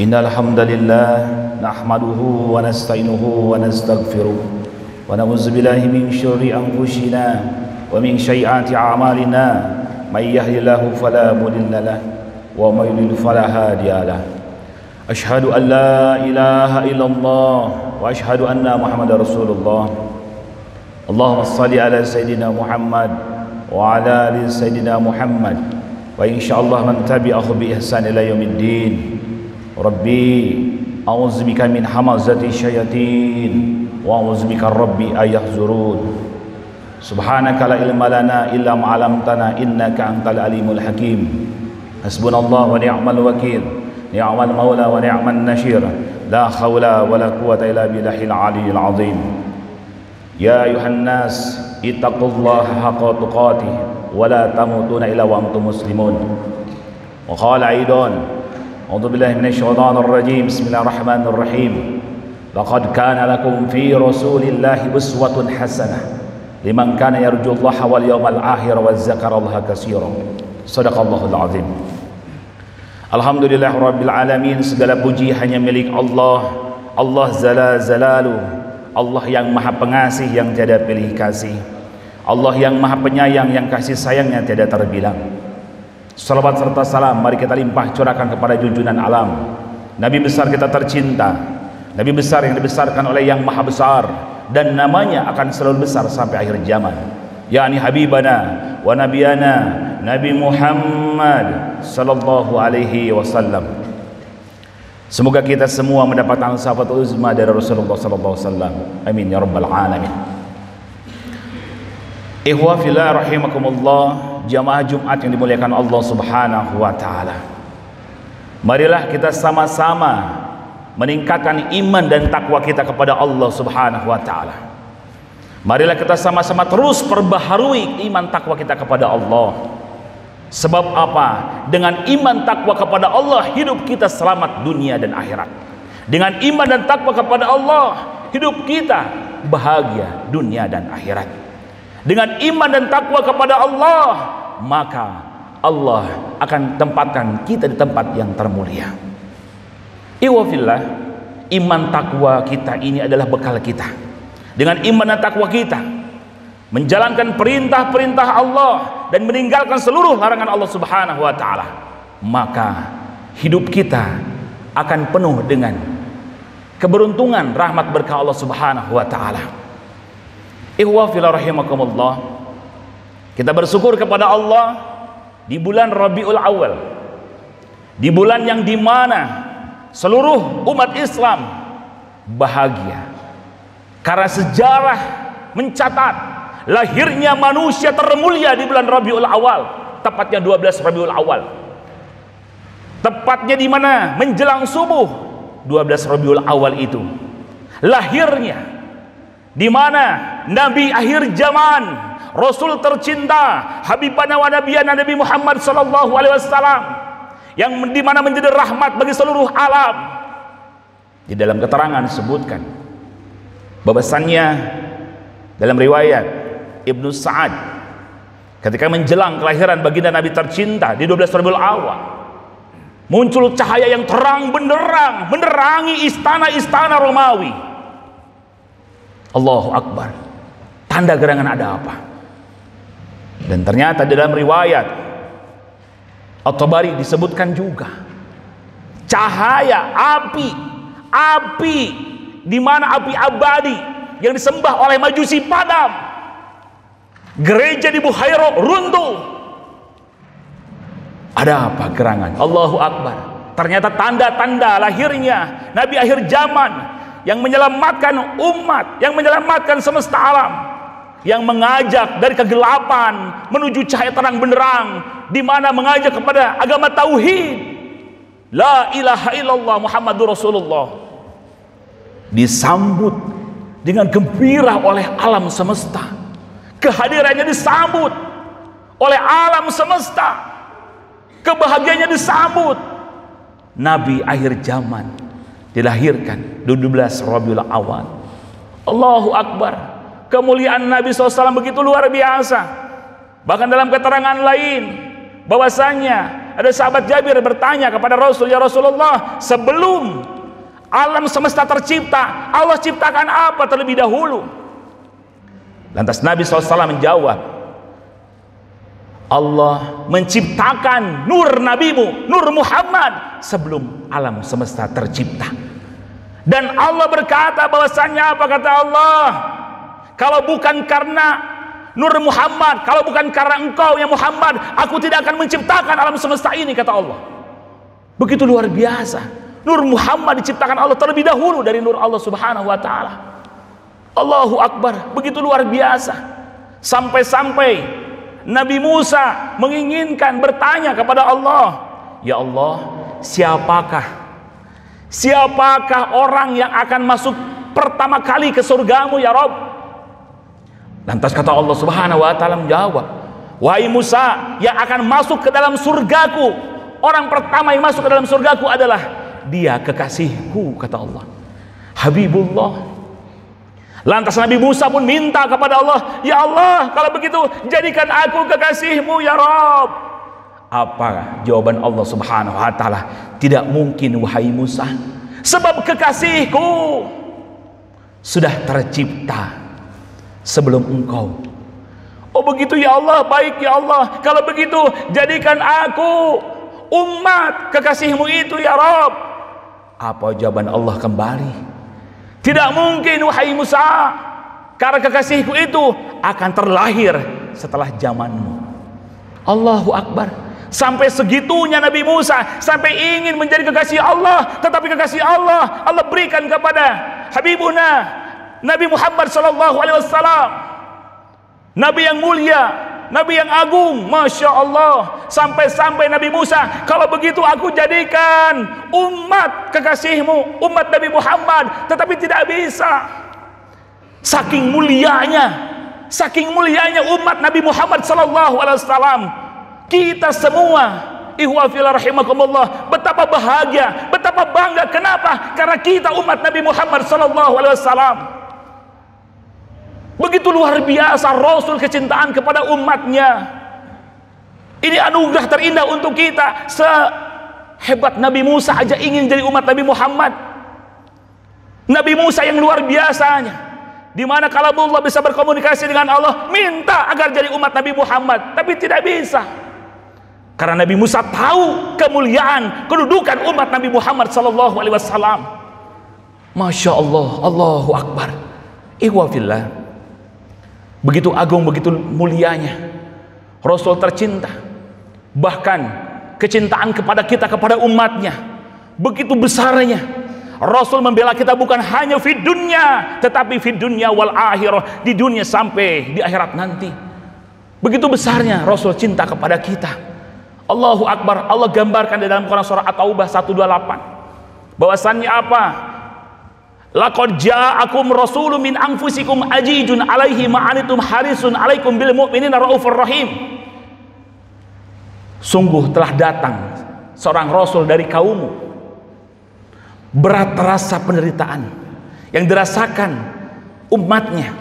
Innal hamdalillah nahmaduhu wa nasta'inuhu wa nastaghfiruh wa na'udzu billahi min syururi anfusina wa min sayyiati a'malina may yahdihillahu fala mudilla lahu wa may yudlil fala hadiya lahu. Asyhadu an la ilaha illallah wa asyhadu anna Muhammadar Rasulullah. Allahumma shalli ala sayyidina Muhammad wa ala ali sayyidina Muhammad wa insyaallah man tabi'ahu bi ihsan ila yaumiddin. Rabbi a'udzubika min hamazati syayatin wa a'udzubika rabbi ayahzurun. Subhanaka la ilma lana illa ma 'allamtana innaka antal alimul hakim. Hasbunallahu wa ni'mal wakil, ni'mal maula wa ni'man nashir. La haula wa la quwwata illa billahil aliyyil azim. Ya ayuhan nas ittaqullaha haqqa tuqatih wa la tamutunna illa wa antum muslimun. Wa qala aidan أعوذ بالله من الشيطان الرجيم بسم الله الرحمن الرحيم لقد كان لكم في رسول الله أسوة حسنة لمن كان يرجو الله واليوم الآخر وذكر الله كثيرا صدق الله العظيم. Alhamdulillah Rabbil Alamin, segala puji hanya milik Allah. Allah Zala Zalalu, Allah yang maha pengasih yang tiada pilih kasih, Allah yang maha penyayang yang kasih sayangnya tiada terbilang. Salawat serta salam mari kita limpah curahkan kepada junjungan alam, Nabi besar kita tercinta, Nabi besar yang dibesarkan oleh yang maha besar dan namanya akan selalu besar sampai akhir zaman, yakni Habibana wa Nabiyana Nabi Muhammad sallallahu alaihi wasallam. Semoga kita semua mendapatkan syafaat uzma dari Rasulullah sallallahu alaihi wasallam. Amin ya rabbal alamin. Ikhwa fillah rahimakumullah, jamaah Jumat yang dimuliakan Allah Subhanahu wa taala. Marilah kita sama-sama meningkatkan iman dan takwa kita kepada Allah Subhanahu wa taala. Marilah kita sama-sama terus perbaharui iman takwa kita kepada Allah. Sebab apa? Dengan iman takwa kepada Allah hidup kita selamat dunia dan akhirat. Dengan iman dan takwa kepada Allah hidup kita bahagia dunia dan akhirat. Dengan iman dan takwa kepada Allah, maka Allah akan tempatkan kita di tempat yang termulia. Iwafillah, iman takwa kita ini adalah bekal kita. Dengan iman dan takwa kita menjalankan perintah-perintah Allah dan meninggalkan seluruh larangan Allah Subhanahu wa taala, maka hidup kita akan penuh dengan keberuntungan rahmat berkah Allah Subhanahu wa taala. Ikhwah fillah rahimakumullah, kita bersyukur kepada Allah di bulan Rabiul Awal, di bulan yang dimana seluruh umat Islam bahagia karena sejarah mencatat lahirnya manusia termulia di bulan Rabiul Awal, tepatnya 12 Rabiul Awal, tepatnya di mana menjelang subuh 12 Rabiul Awal itu lahirnya, di mana Nabi akhir zaman, Rasul tercinta, Habibana wa Nabiyana Nabi Muhammad sallallahu alaihi wasallam, yang di mana menjadi rahmat bagi seluruh alam. Di dalam keterangan disebutkan bahwasannya dalam riwayat Ibnu Sa'ad, ketika menjelang kelahiran baginda Nabi tercinta di 12 Rabiul Awal, muncul cahaya yang terang benderang menerangi istana-istana Romawi. Allahu Akbar, tanda gerangan ada apa? Dan ternyata dalam riwayat At-Tabari disebutkan juga cahaya api di mana api abadi yang disembah oleh Majusi padam, gereja di Buhaira runtuh. Ada apa gerangan? Allahu Akbar, ternyata tanda-tanda lahirnya Nabi akhir zaman yang menyelamatkan umat, yang menyelamatkan semesta alam, yang mengajak dari kegelapan menuju cahaya terang benderang, di mana mengajak kepada agama tauhid, la ilaha illallah Muhammadur Rasulullah, disambut dengan gembira oleh alam semesta. Kehadirannya disambut oleh alam semesta, kebahagiaannya disambut. Nabi akhir zaman dilahirkan 12 Rabiul Awal. Allahu Akbar, kemuliaan Nabi SAW begitu luar biasa. Bahkan dalam keterangan lain bahwasanya ada sahabat Jabir bertanya kepada Rasul, "Ya Rasulullah, sebelum alam semesta tercipta, Allah ciptakan apa terlebih dahulu?" Lantas Nabi SAW menjawab, "Allah menciptakan nur nabimu, nur Muhammad, sebelum alam semesta tercipta." Dan Allah berkata bahwasannya apa kata Allah? "Kalau bukan karena nur Muhammad, kalau bukan karena engkau ya Muhammad, aku tidak akan menciptakan alam semesta ini," kata Allah. Begitu luar biasa. Nur Muhammad diciptakan Allah terlebih dahulu dari nur Allah Subhanahu wa taala. Allahu Akbar, begitu luar biasa. Sampai-sampai Nabi Musa menginginkan bertanya kepada Allah, "Ya Allah, siapakah orang yang akan masuk pertama kali ke surgamu ya Rabb?" Lantas kata Allah Subhanahu wa taala menjawab, "Wahai Musa, yang akan masuk ke dalam surgaku, orang pertama yang masuk ke dalam surgaku adalah dia kekasihku," kata Allah, Habibullah. Lantas Nabi Musa pun minta kepada Allah, "Ya Allah, kalau begitu jadikan aku kekasihmu ya Rabb." Apa jawaban Allah Subhanahu wa taala? "Tidak mungkin wahai Musa, sebab kekasihku sudah tercipta sebelum engkau." "Oh begitu ya Allah, baik ya Allah, kalau begitu jadikan aku umat kekasihmu itu ya Rabb." Apa jawaban Allah kembali? "Tidak mungkin wahai Musa, karena kekasihku itu akan terlahir setelah zamanmu." Allahu Akbar. Sampai segitunya Nabi Musa, sampai ingin menjadi kekasih Allah, tetapi kekasih Allah Allah berikan kepada Habibuna Nabi Muhammad SAW, Nabi yang mulia, Nabi yang agung, Masya Allah. Sampai-sampai Nabi Musa, "Kalau begitu aku jadikan umat kekasihmu, umat Nabi Muhammad," tetapi tidak bisa. Saking mulianya umat Nabi Muhammad SAW. Kita semua, ikhwah fillah rahimakumullah, betapa bahagia, betapa bangga. Kenapa? Karena kita umat Nabi Muhammad SAW. Begitu luar biasa Rasul kecintaan kepada umatnya. Ini anugerah terindah untuk kita. Sehebat Nabi Musa aja ingin jadi umat Nabi Muhammad. Nabi Musa yang luar biasanya, dimana kalau Allah bisa berkomunikasi dengan Allah, minta agar jadi umat Nabi Muhammad, tapi tidak bisa. Karena Nabi Musa tahu kemuliaan, kedudukan umat Nabi Muhammad SAW. Masya Allah, Allahu Akbar. Ikhwah fillah, begitu agung, begitu mulianya Rasul tercinta. Bahkan kecintaan kepada kita, kepada umatnya, begitu besarnya. Rasul membela kita bukan hanya di dunia, tetapi di dunia wal akhirah, di dunia sampai di akhirat nanti. Begitu besarnya Rasul cinta kepada kita. Allahu Akbar. Allah gambarkan di dalam Quran surah At-Taubah 128 bahwasannya apa? "Laqad ja'akum rasulun min anfusikum azizun 'alaihi ma 'anittum harisun 'alaikum bil mu'minina raufur rahim." Sungguh telah datang seorang rasul dari kaummu, berat terasa penderitaan yang dirasakan umatnya,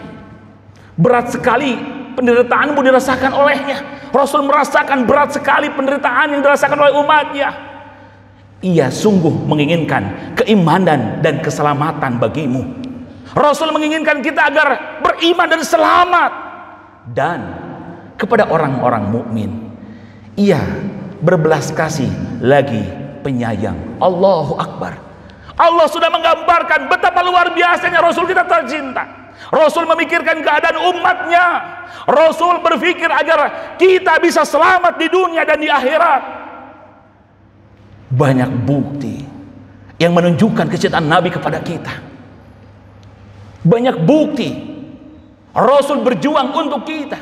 berat sekali penderitaanmu dirasakan olehnya. Rasul merasakan berat sekali penderitaan yang dirasakan oleh umatnya. Ia sungguh menginginkan keimanan dan keselamatan bagimu. Rasul menginginkan kita agar beriman dan selamat. Dan kepada orang-orang mukmin, ia berbelas kasih lagi penyayang. Allahu Akbar. Allah sudah menggambarkan betapa luar biasanya Rasul kita tercinta. Rasul memikirkan keadaan umatnya. Rasul berpikir agar kita bisa selamat di dunia dan di akhirat. Banyak bukti yang menunjukkan kecintaan Nabi kepada kita. Banyak bukti Rasul berjuang untuk kita.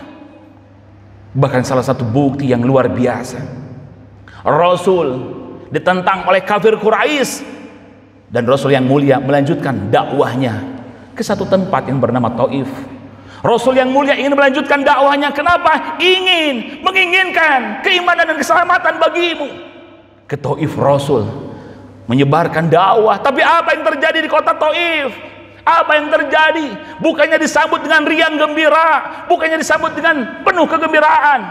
Bahkan salah satu bukti yang luar biasa, Rasul ditentang oleh kafir Quraisy, dan Rasul yang mulia melanjutkan dakwahnya ke satu tempat yang bernama Taif. Rasul yang mulia ingin melanjutkan dakwahnya. Kenapa? Menginginkan keimanan dan keselamatan bagimu. Ke Taif Rasul menyebarkan dakwah. Tapi apa yang terjadi di kota Taif? Apa yang terjadi? Bukannya disambut dengan riang gembira, bukannya disambut dengan penuh kegembiraan,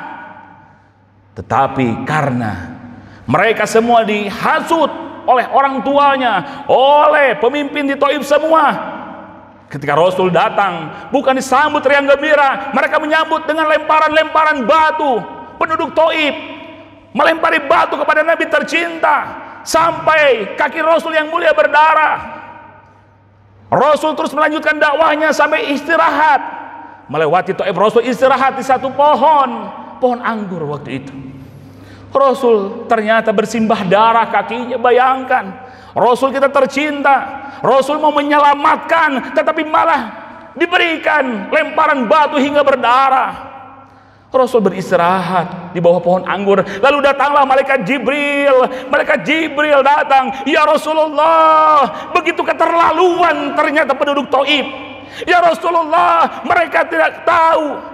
tetapi karena Mereka semua dihasut oleh orang tuanya, oleh pemimpin di Taif semua. Ketika Rasul datang, bukan disambut riang gembira, mereka menyambut dengan lemparan-lemparan batu. Penduduk Taif melempari batu kepada Nabi tercinta, sampai kaki Rasul yang mulia berdarah. Rasul terus melanjutkan dakwahnya sampai istirahat. Melewati Taif, Rasul istirahat di satu pohon anggur waktu itu. Rasul ternyata bersimbah darah kakinya. Bayangkan, Rasul kita tercinta, Rasul mau menyelamatkan, tetapi malah diberikan lemparan batu hingga berdarah. Rasul beristirahat di bawah pohon anggur. Lalu datanglah malaikat Jibril. Malaikat Jibril datang. Ya Rasulullah, begitu keterlaluan ternyata penduduk Taif. Ya Rasulullah, mereka tidak tahu.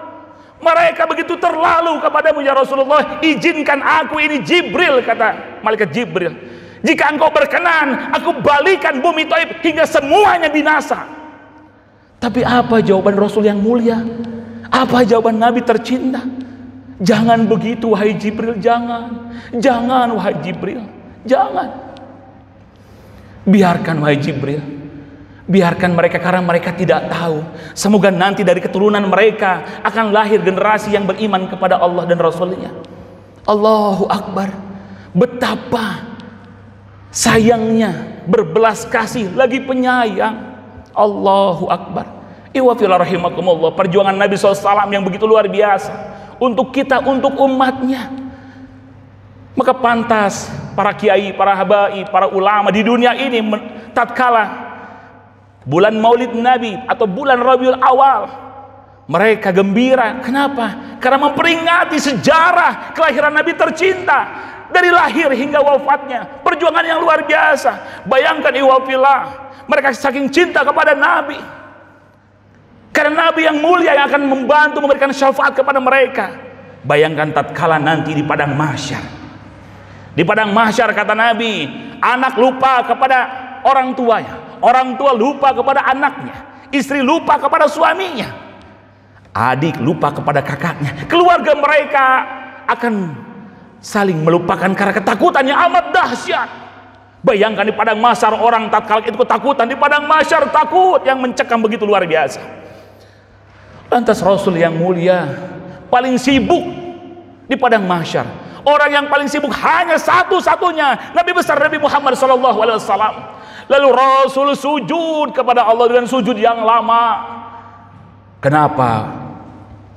Mereka begitu terlalu kepadamu ya Rasulullah. Izinkan aku, ini Jibril, kata malaikat Jibril. Jika engkau berkenan, aku balikan bumi Taif hingga semuanya binasa. Tapi apa jawaban Rasul yang mulia? Apa jawaban Nabi tercinta? Jangan begitu wahai Jibril, jangan. Jangan wahai Jibril, jangan. Biarkan wahai Jibril, biarkan mereka, karena mereka tidak tahu. Semoga nanti dari keturunan mereka akan lahir generasi yang beriman kepada Allah dan Rasulnya. Allahu Akbar. Betapa sayangnya, berbelas kasih, lagi penyayang. Allahu Akbar. Iwafillah rahimakumullah. Perjuangan Nabi SAW yang begitu luar biasa untuk kita, untuk umatnya. Maka pantas para kiai, para habai, para ulama di dunia ini tatkala bulan Maulid Nabi atau bulan Rabiul Awal, mereka gembira. Kenapa? Karena memperingati sejarah kelahiran Nabi tercinta, dari lahir hingga wafatnya. Perjuangan yang luar biasa. Bayangkan iwafillah, mereka saking cinta kepada Nabi, karena Nabi yang mulia yang akan membantu memberikan syafaat kepada mereka. Bayangkan tatkala nanti di padang mahsyar. Di padang mahsyar, kata Nabi, anak lupa kepada orang tuanya, orang tua lupa kepada anaknya, istri lupa kepada suaminya, adik lupa kepada kakaknya. Keluarga mereka akan saling melupakan karena ketakutan yang amat dahsyat. Bayangkan di padang mahsyar, orang tatkala itu ketakutan. Di padang mahsyar takut yang mencekam begitu luar biasa. Lantas Rasul yang mulia paling sibuk di padang mahsyar. Orang yang paling sibuk hanya satu-satunya Nabi besar Nabi Muhammad SAW. Lalu Rasul sujud kepada Allah dengan sujud yang lama. Kenapa?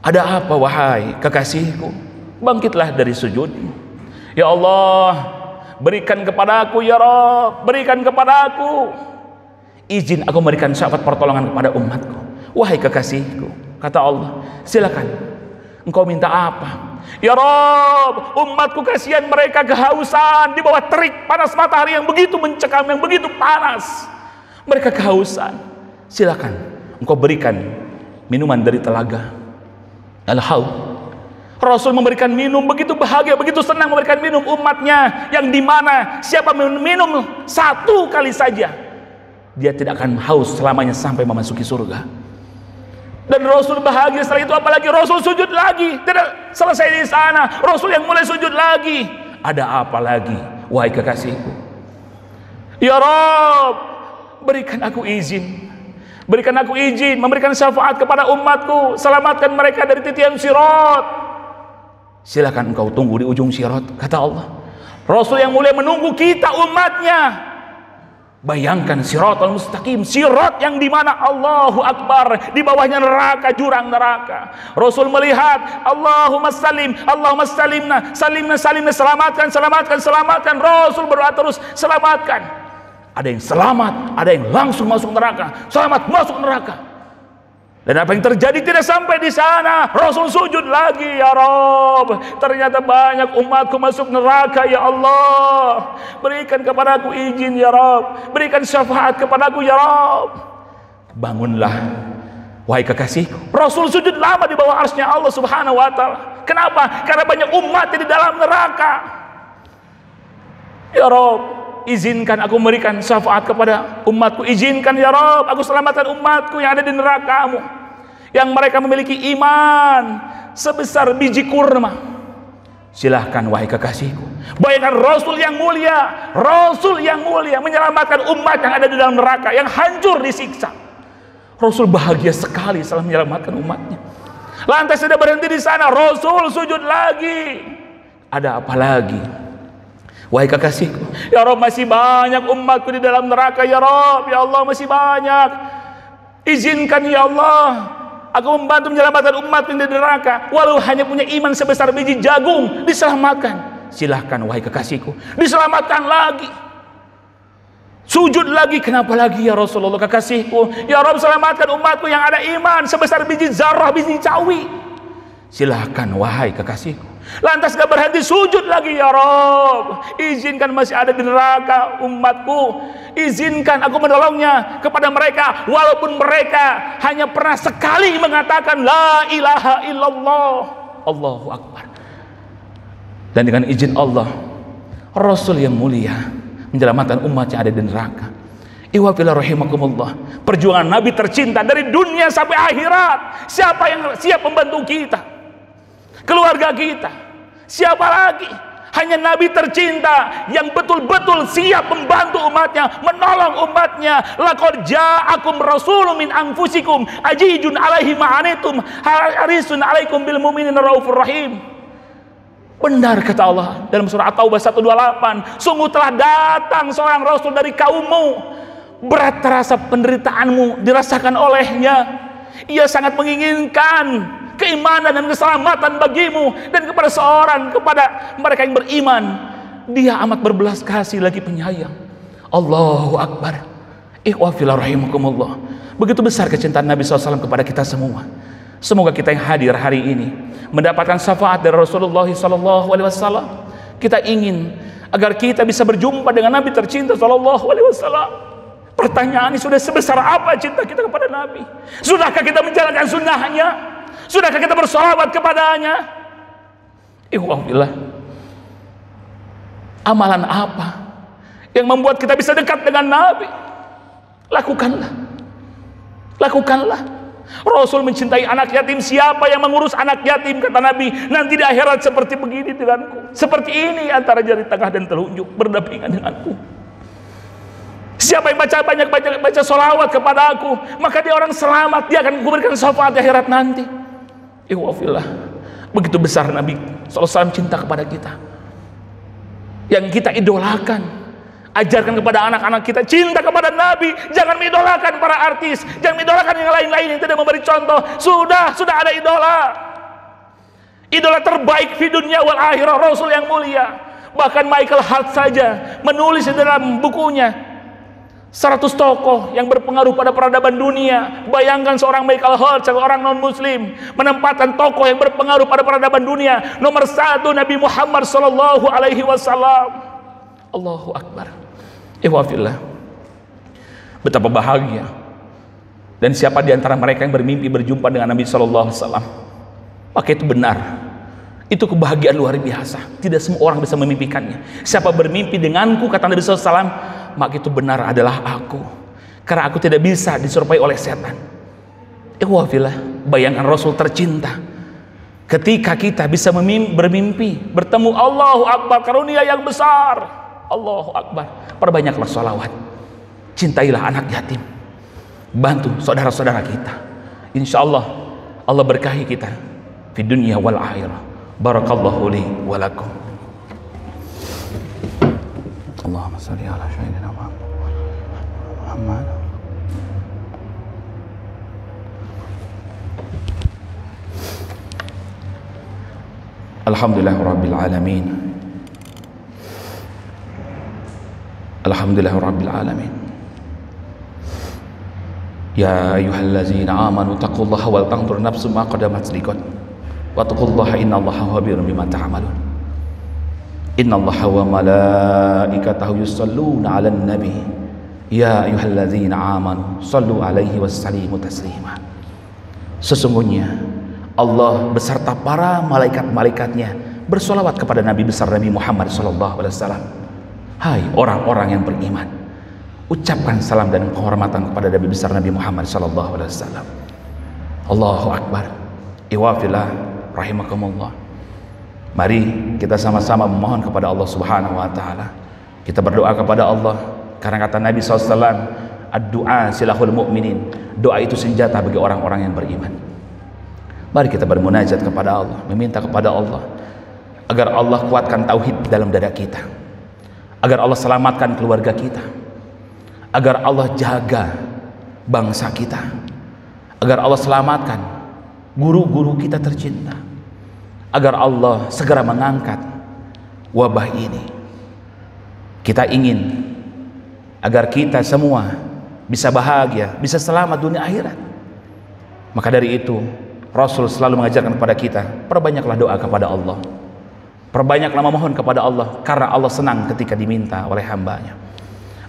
Ada apa wahai kekasihku? Bangkitlah dari sujud. Ya Allah, berikan kepadaku ya Rabb, berikan kepadaku izin aku memberikan syafaat pertolongan kepada umatku. Wahai kekasihku, kata Allah, silakan, engkau minta apa? Ya Rabb, umatku kasihan, mereka kehausan di bawah terik panas matahari yang begitu mencekam, yang begitu panas. Mereka kehausan. Silakan engkau berikan minuman dari telaga Al-Haud. Rasul memberikan minum, begitu bahagia, begitu senang memberikan minum umatnya, yang dimana siapa minum satu kali saja, dia tidak akan haus selamanya sampai memasuki surga. Dan Rasul bahagia. Setelah itu apalagi? Rasul sujud lagi. Tidak selesai di sana, Rasul yang mulai sujud lagi. Ada apa lagi wahai kekasihku? Ya Rabb, berikan aku izin, berikan aku izin memberikan syafaat kepada umatku, selamatkan mereka dari titian sirat. Silakan engkau tunggu di ujung sirat, kata Allah. Rasul yang mulia menunggu kita umatnya. Bayangkan siratal mustaqim, sirat yang dimana Allahu Akbar, di bawahnya neraka, jurang neraka. Rasul melihat Allahumma salim, Allahumma salimna, salimna, salimna, selamatkan, selamatkan, selamatkan. Rasul berdoa terus, selamatkan. Ada yang selamat, ada yang langsung masuk neraka. Selamat masuk neraka. Dan apa yang terjadi? Tidak sampai di sana, Rasul sujud lagi. Ya Rabb, ternyata banyak umatku masuk neraka. Ya Allah, berikan kepadaku izin ya Rabb, berikan syafaat kepadaku ya Rabb. Bangunlah wahai kekasih. Rasul sujud lama di bawah arsy-Nya Allah Subhanahu wa taala. Kenapa? Karena banyak umat di dalam neraka. Ya Rabb, izinkan aku memberikan syafaat kepada umatku. Izinkan ya Rabb, aku selamatkan umatku yang ada di neraka-Mu, yang mereka memiliki iman sebesar biji kurma. Silahkan wahai kekasihku. Bayangkan Rasul yang mulia menyelamatkan umat yang ada di dalam neraka, yang hancur disiksa. Rasul bahagia sekali setelah menyelamatkan umatnya. Lantas sudah berhenti di sana, Rasul sujud lagi. Ada apa lagi? Wahai kekasihku, ya Rabb, masih banyak umatku di dalam neraka ya Rabb, ya Allah, masih banyak. Izinkan ya Allah, aku membantu menyelamatkan umatku di neraka, walau hanya punya iman sebesar biji jagung, diselamatkan. Silahkan wahai kekasihku, diselamatkan lagi. Sujud lagi, kenapa lagi ya Rasulullah kekasihku? Ya Rabb, selamatkan umatku yang ada iman sebesar biji zarah, biji cawi. Silahkan wahai kekasihku. Lantas gak berhenti, sujud lagi, ya Rabb, izinkan masih ada di neraka umatku, izinkan aku menolongnya kepada mereka, walaupun mereka hanya pernah sekali mengatakan la ilaha illallah, Allahu Akbar. Dan dengan izin Allah, Rasul yang mulia menyelamatkan umat yang ada di neraka. Iwafillah rahimakumullah, perjuangan Nabi tercinta dari dunia sampai akhirat. Siapa yang siap membantu kita? Keluarga kita, siapa lagi? Hanya Nabi tercinta yang betul-betul siap membantu umatnya, menolong umatnya. Laqad ja'akum rasulun min anfusikum azizun 'alaihi ma 'anittum harisun 'alaikum bil mu'minina raufur rahim. Benar kata Allah dalam surah At-Taubah 128, sungguh telah datang seorang rasul dari kaummu, berat terasa penderitaanmu dirasakan olehnya. Ia sangat menginginkan keimanan dan keselamatan bagimu dan kepada mereka yang beriman. Dia amat berbelas kasih lagi penyayang. Allahu Akbar. Ikhwafillah rahimakumullah. Begitu besar kecintaan Nabi SAW kepada kita semua. Semoga kita yang hadir hari ini mendapatkan syafaat dari Rasulullah SAW. Kita ingin agar kita bisa berjumpa dengan Nabi tercinta SAW. Pertanyaannya, sudah sebesar apa cinta kita kepada Nabi? Sudahkah kita menjalankan sunnahnya? Sudahkah kita bersolawat kepadanya? Ikhwafillah, amalan apa yang membuat kita bisa dekat dengan Nabi? Lakukanlah. Rasul mencintai anak yatim. Siapa yang mengurus anak yatim, kata Nabi, nanti di akhirat seperti begini denganku, seperti ini antara jari tengah dan telunjuk berdampingan denganku. Siapa yang baca solawat kepada aku, maka dia orang selamat, dia akan kuberikan syafaat di akhirat nanti. Ikhwafillah, begitu besar Nabi SAW cinta kepada kita, yang kita idolakan. Ajarkan kepada anak-anak kita cinta kepada Nabi. Jangan mengidolakan para artis, jangan mengidolakan yang lain-lain yang tidak memberi contoh. Sudah ada idola terbaik di dunia wal akhirah, Rasul yang mulia. Bahkan Michael Hart saja menulis di dalam bukunya 100 tokoh yang berpengaruh pada peradaban dunia. Bayangkan seorang Michael Hart, seorang non-muslim, menempatkan tokoh yang berpengaruh pada peradaban dunia. Nomor 1 Nabi Muhammad sallallahu alaihi wasallam. Allahu Akbar. Ikhwafillah, betapa bahagia. Dan siapa di antara mereka yang bermimpi berjumpa dengan Nabi sallallahu alaihi wasallam, maka itu benar. Itu kebahagiaan luar biasa. Tidak semua orang bisa memimpikannya. Siapa bermimpi denganku, kata Nabi sallallahu alaihi wasallam, maka itu benar adalah aku, karena aku tidak bisa diserupai oleh setan. Ikhwafillah, bayangkan Rasul tercinta. Ketika kita bisa bermimpi bertemu, Allahu Akbar, karunia yang besar. Allahu Akbar. Perbanyaklah sholawat, cintailah anak yatim, bantu saudara-saudara kita. Insya Allah Allah berkahi kita di dunia wal akhirah. Barakallahu li wa lakum. Allahumma salli ala sayyidina Muhammad. Alhamdulillahirabbil alamin. Alhamdulillahirabbil alamin. Ya ayyuhallazina amanu taqullaha wal tanzur nafsum ma qaddamat liqad. Wattaqullaha innallaha khabirun bima ta'malun. Innallaha wa malaikatahu yusholluna 'alan nabi. Ya ayyuhallazina amanu shallu 'alaihi wasallimu taslima. Sesungguhnya Allah beserta para malaikat-malaikatnya bersolawat kepada Nabi besar Nabi Muhammad SAW. Hai orang-orang yang beriman, ucapkan salam dan penghormatan kepada Nabi besar Nabi Muhammad SAW. Allahu Akbar. Iwafillah rahimakumullah. Mari kita sama-sama memohon kepada Allah Subhanahu wa taala. Kita berdoa kepada Allah karena kata Nabi SAW, ad-du'a silahul mu'minin. Doa itu senjata bagi orang-orang yang beriman. Mari kita bermunajat kepada Allah, meminta kepada Allah agar Allah kuatkan tauhid dalam dada kita, agar Allah selamatkan keluarga kita, agar Allah jaga bangsa kita, agar Allah selamatkan guru-guru kita tercinta, agar Allah segera mengangkat wabah ini. Kita ingin agar kita semua bisa bahagia, bisa selamat dunia akhirat. Maka dari itu Rasul selalu mengajarkan kepada kita, perbanyaklah doa kepada Allah, perbanyaklah memohon kepada Allah, karena Allah senang ketika diminta oleh hambanya.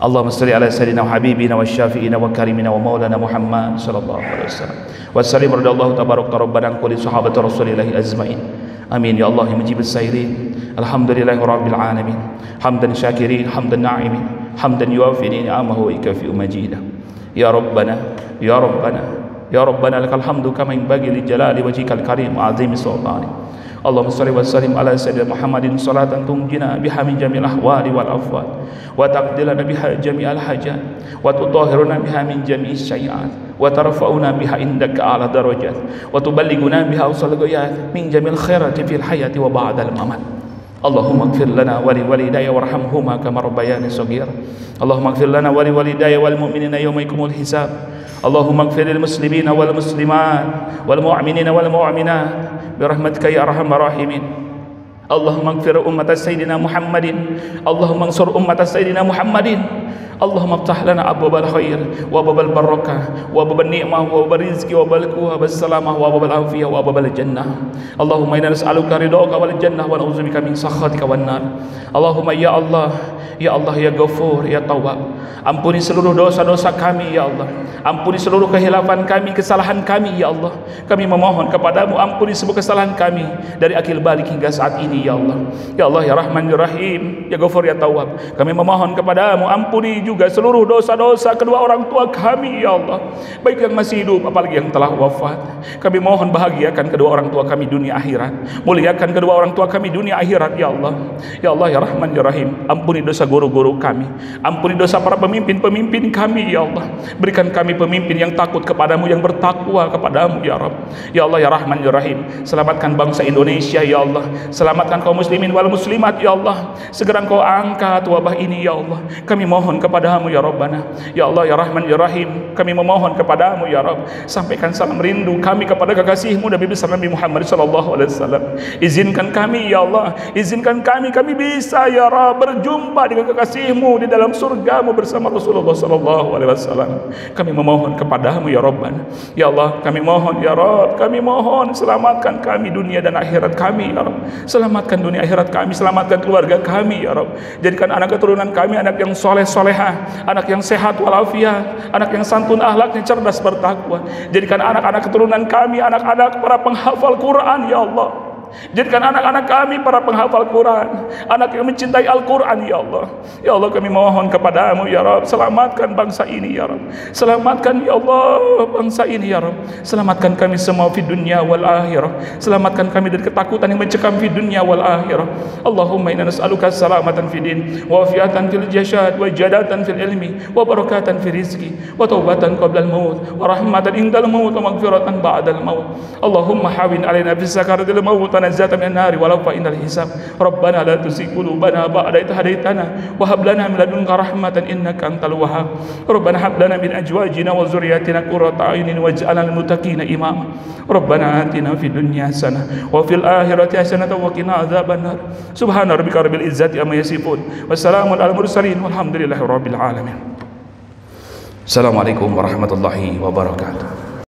Allahumma shalli ala sayyidina wa habibina wa syafi'ina wa karimina wa maulana Muhammad sallallahu alaihi wasallam wa sallim radhiyallahu tabarak rabbana kulli sahabati rasulillahi azmain. Amin ya Allah ya mujibus sairin. Alhamdulillahi rabbil alamin. Hamdan syakirin, hamdan na'imin, hamdan yuwafi ni'amahu wa yukafi majidah. Ya Rabbana, ya Rabbana, ya Rabbana lakal hamdu kama yanbaghi li jalali wajhikal karim wa 'azimi sultani. Allahumma shalli wa sallim ala sayyidina Muhammadin salatan tunjina biha min jami'il ahwali wal afwat wa taqdilana biha jami'al hajat wa tutahhiruna biha min jami'is sayyi'at wa tarfa'una biha indaka a'la darajat wa tuballighuna biha awsal ghayat min jami'il khairati fil hayati wa ba'dal mamat. Allahumma ighfir lana wa li walidayya warhamhuma kama rabbayani shaghira. Allahumma ighfir lana wa li walidayya wal mu'minina yawma yaqumul hisab. Allahumma ighfir lil muslimina wal muslimat wal mu'minina wal mu'minat bi rahmatika ya arhamar rahimin. Allahumma ighfir ummat sayyidina Muhammadin. Allahumma ansur ummat sayyidina Muhammadin. Allahumma iftah lana abwabal khair wa abwabal barakah wa abwabal ni'mah wa abwabal rizqi wa abwabal quwwah was salamah wa abwabal afiyah wa abwabal jannah. Allahumma inna nas'aluka ridhaka wal jannah wa na'udzubika min sakhatika wan nar. Allahumma ya Allah, ya Allah, ya Ghafur, ya Tawwab, ampuni seluruh dosa-dosa kami ya Allah, ampuni seluruh kehilafan kami, kesalahan kami ya Allah. Kami memohon kepadamu, ampuni semua kesalahan kami dari akil balik hingga saat ini ya Allah. Ya Allah ya Rahman ya Rahim, ya Ghafur ya Tawwab, kami memohon kepadamu, ampuni juga seluruh dosa-dosa kedua orang tua kami ya Allah, baik yang masih hidup apalagi yang telah wafat. Kami mohon bahagiakan kedua orang tua kami dunia akhirat, muliakan kedua orang tua kami dunia akhirat ya Allah. Ya Allah ya Rahman ya Rahim, ampuni dosa guru-guru kami, ampuni dosa para pemimpin-pemimpin kami ya Allah. Berikan kami pemimpin yang takut kepadamu, yang bertakwa kepadamu ya Rabb. Ya Allah ya Rahman ya Rahim, selamatkan bangsa Indonesia ya Allah, selamatkan kaum muslimin wal muslimat ya Allah. Segera Engkau angkat wabah ini ya Allah. Kami mohon kepadamu ya Rabbana. Ya Allah ya Rahman ya Rahim, kami memohon kepadamu ya Rabb, sampaikan salam rindu kami kepada kekasihmu Nabi besar Nabi Muhammad sallallahu alaihi wasallam. Izinkan kami ya Allah, izinkan kami bisa ya Rabb berjumpa dengan kekasihmu di dalam surgamu bersama Rasulullah sallallahu alaihi wasallam. Kami memohon kepadamu ya Rabbana. Ya Allah, kami mohon ya Rabb, kami mohon selamatkan kami dunia dan akhirat kami ya Rabb. Selamatkan dunia akhirat kami, selamatkan keluarga kami ya Rabb. Jadikan anak keturunan kami anak yang soleh solehah, anak yang sehat walafiat, anak yang santun akhlaknya cerdas bertakwa. Jadikan anak-anak keturunan kami anak-anak para penghafal Quran ya Allah. Jadikan anak-anak kami para penghafal Quran, anak yang mencintai Al-Quran ya Allah. Ya Allah, kami mohon kepadamu ya Rabb, selamatkan bangsa ini ya Rabb, selamatkan ya Allah bangsa ini ya Rabb. Selamatkan kami semua fi dunya wal akhirah, selamatkan kami dari ketakutan yang mencekam fi dunya wal akhirah. Allahumma inna nas'aluka salamatan fi din wa afiatan fil jasad wa jadatan fil ilmi wa barakatan fi rizqi wa taubatan qabla al maut wa rahmatan indal maut wa maghfiratan ba'dal maut. Allahumma hawin alaina fi sakaratil maut نزات من النار ولو فإن الحساب. ربنا لا تزغ قلوبنا بعد إذ هديتنا وهب لنا من لدنك رحمة إنك أنت الوهاب. ربنا هب لنا من أزواجنا وذرياتنا قرة أعين واجعلنا للمتقين إماما. ربنا آتنا في الدنيا حسنة وفي الآخرة حسنة وقنا عذاب النار. سبحان ربك رب العزة عما يصفون والسلام على المرسلين والحمد لله رب العالمين. السلام عليكم ورحمة الله وبركاته.